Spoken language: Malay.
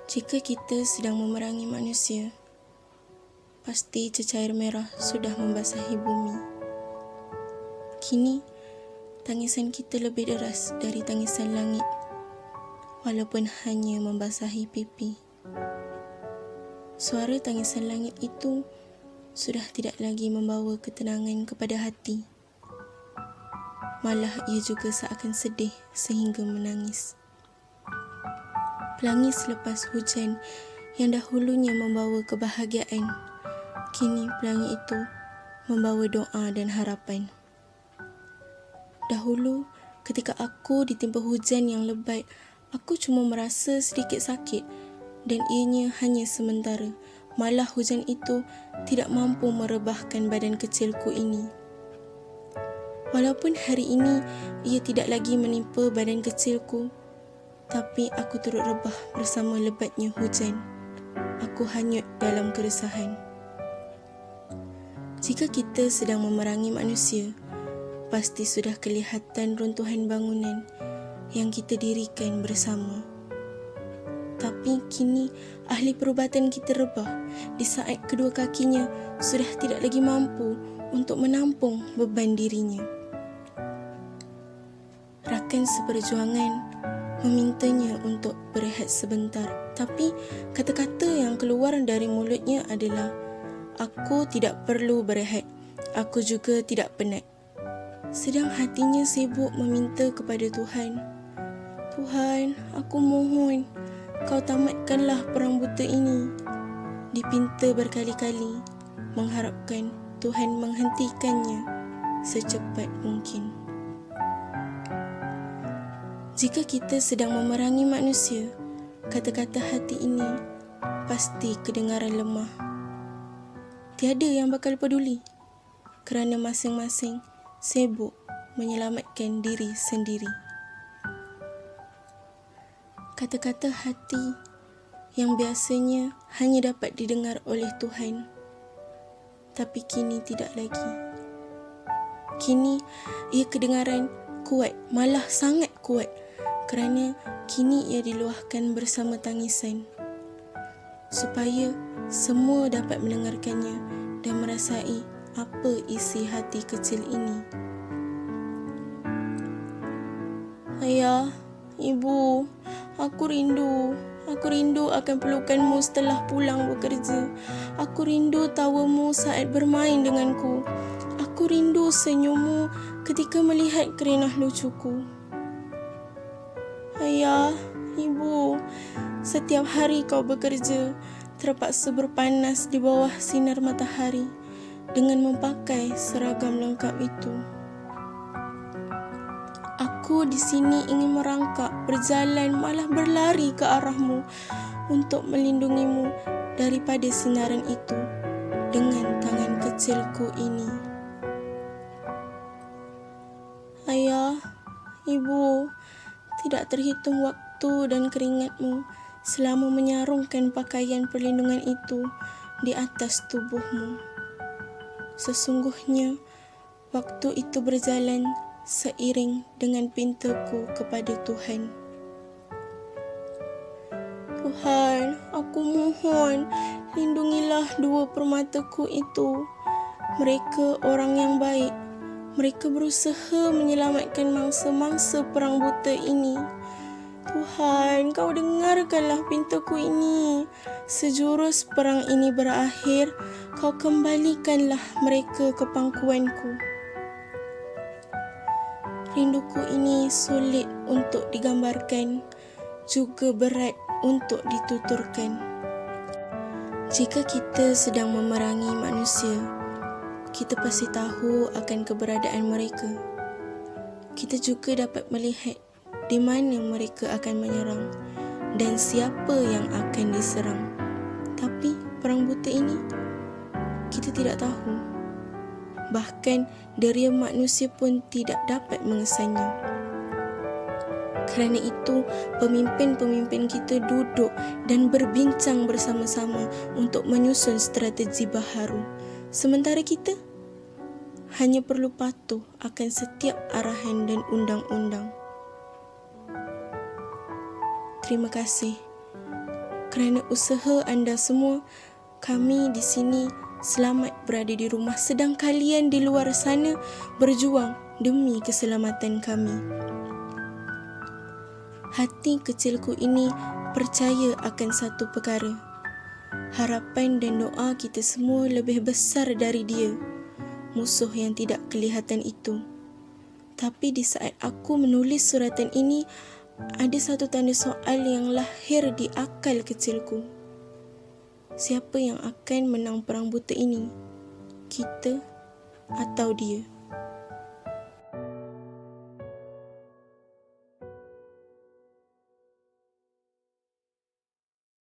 Jika kita sedang memerangi manusia, pasti cecair merah sudah membasahi bumi. Kini, tangisan kita lebih deras dari tangisan langit, walaupun hanya membasahi pipi. Suara tangisan langit itu sudah tidak lagi membawa ketenangan kepada hati. Malah ia juga seakan sedih sehingga menangis. Pelangi selepas hujan yang dahulunya membawa kebahagiaan, kini pelangi itu membawa doa dan harapan. Dahulu, ketika aku ditimpa hujan yang lebat, aku cuma merasa sedikit sakit dan ianya hanya sementara. Malah hujan itu tidak mampu merebahkan badan kecilku ini. Walaupun hari ini ia tidak lagi menimpa badan kecilku, tapi aku turut rebah bersama lebatnya hujan. Aku hanyut dalam keresahan. Jika kita sedang memerangi manusia, pasti sudah kelihatan runtuhan bangunan yang kita dirikan bersama. Tapi kini ahli perubatan kita rebah di saat kedua kakinya sudah tidak lagi mampu untuk menampung beban dirinya. Rakan seperjuangan memintanya untuk berehat sebentar, tapi kata-kata yang keluar dari mulutnya adalah, "Aku tidak perlu berehat, aku juga tidak penat." Sedang hatinya sibuk meminta kepada Tuhan, "Tuhan, aku mohon, kau tamatkanlah perang buta ini." Dipinta berkali-kali, mengharapkan Tuhan menghentikannya secepat mungkin. Jika kita sedang memerangi manusia, kata-kata hati ini pasti kedengaran lemah. Tiada yang bakal peduli kerana masing-masing sibuk menyelamatkan diri sendiri. Kata-kata hati yang biasanya hanya dapat didengar oleh Tuhan, tapi kini tidak lagi. Kini ia kedengaran kuat, malah sangat kuat, kerana kini ia diluahkan bersama tangisan, supaya semua dapat mendengarkannya dan merasai apa isi hati kecil ini. "Ayah, Ibu, aku rindu. Aku rindu akan pelukanmu setelah pulang bekerja. Aku rindu tawamu saat bermain denganku. Aku rindu senyummu ketika melihat kerenah lucuku. Ayah, Ibu, setiap hari kau bekerja, terpaksa berpanas di bawah sinar matahari dengan memakai seragam lengkap itu. Aku di sini ingin merangkak, berjalan, malah berlari ke arahmu untuk melindungimu daripada sinaran itu dengan tangan kecilku ini. Ayah, Ibu, tidak terhitung waktu dan keringatmu selama menyarungkan pakaian perlindungan itu di atas tubuhmu. Sesungguhnya, waktu itu berjalan seiring dengan pintaku kepada Tuhan. Tuhan, aku mohon, lindungilah dua permataku itu. Mereka orang yang baik. Mereka berusaha menyelamatkan mangsa-mangsa perang buta ini. Tuhan, kau dengarkanlah pintaku ini. Sejurus perang ini berakhir, kau kembalikanlah mereka ke pangkuanku. Rinduku ini sulit untuk digambarkan, juga berat untuk dituturkan. Jika kita sedang memerangi manusia, kita pasti tahu akan keberadaan mereka. Kita juga dapat melihat di mana mereka akan menyerang dan siapa yang akan diserang. Tapi perang buta ini, kita tidak tahu. Bahkan deria manusia pun tidak dapat mengesannya. Kerana itu, pemimpin-pemimpin kita duduk dan berbincang bersama-sama untuk menyusun strategi baharu. Sementara kita hanya perlu patuh akan setiap arahan dan undang-undang. Terima kasih Kerana usaha anda semua, kami di sini selamat berada di rumah, sedang kalian di luar sana berjuang demi keselamatan kami. Hati kecilku ini percaya akan satu perkara. Harapan dan doa kita semua lebih besar dari dia, musuh yang tidak kelihatan itu. Tapi di saat aku menulis suratan ini, ada satu tanda soal yang lahir di akal kecilku. Siapa yang akan menang perang buta ini? Kita atau dia?